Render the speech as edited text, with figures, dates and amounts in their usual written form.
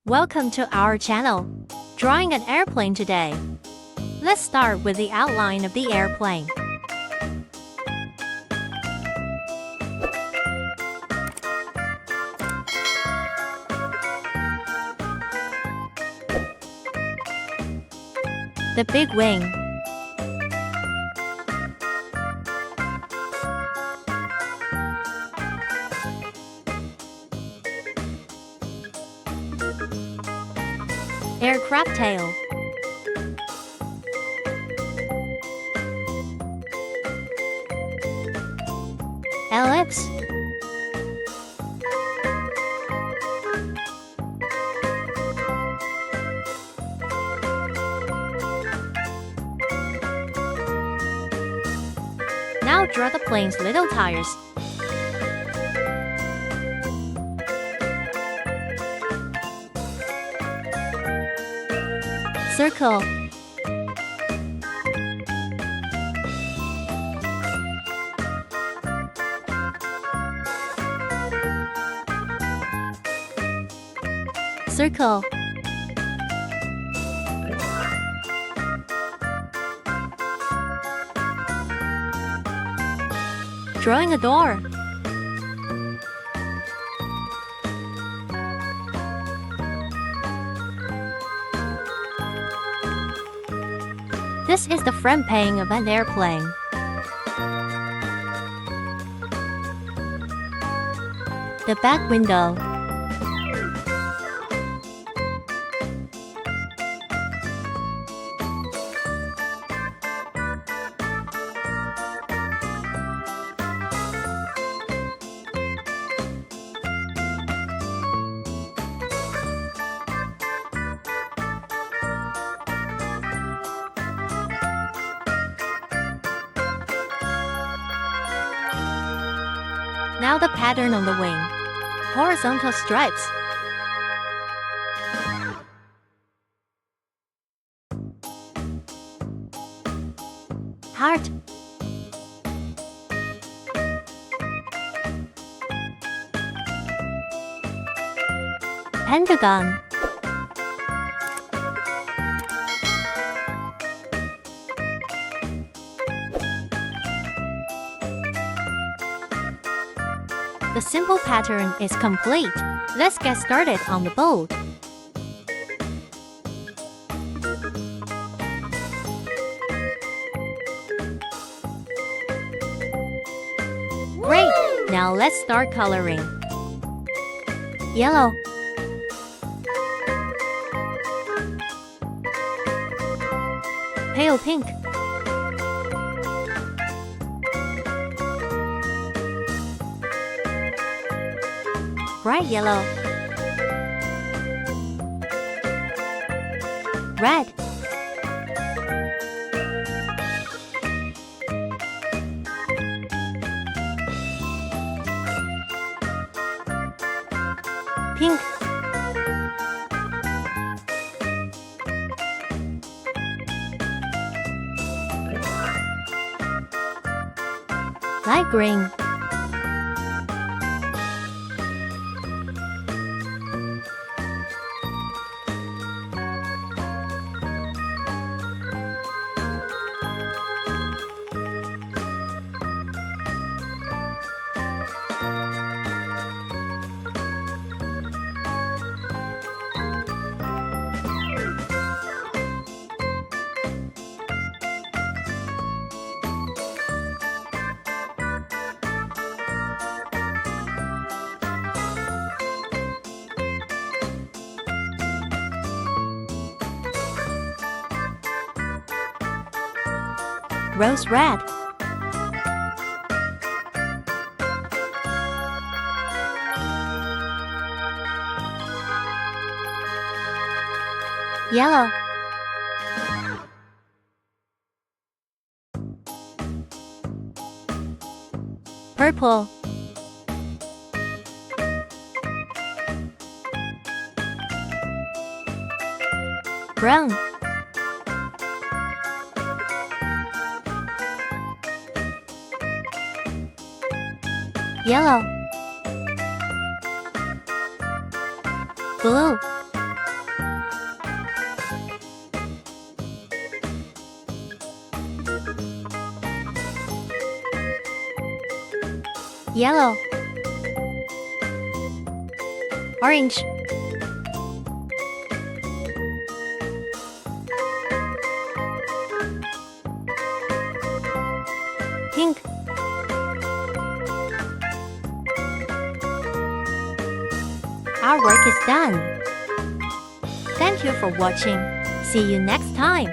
Welcome to our channel. Drawing an airplane today. Let's start with the outline of the airplane. The big wing. Aircraft tail. Ellipse. Now draw the plane's little tires. Circle. Circle. Drawing a door. This is the front pane of an airplane. The back window. Now the pattern on the wing. Horizontal stripes. Heart. Pentagon. The simple pattern is complete. Let's get started on the boat. Great! Now let's start coloring. Yellow. Pale pink. Bright yellow. Red. Pink. Light green. Rose red. Yellow. Purple. Brown. Yellow. Blue. Yellow. Orange. Pink. Our work is done. Thank you for watching. See you next time.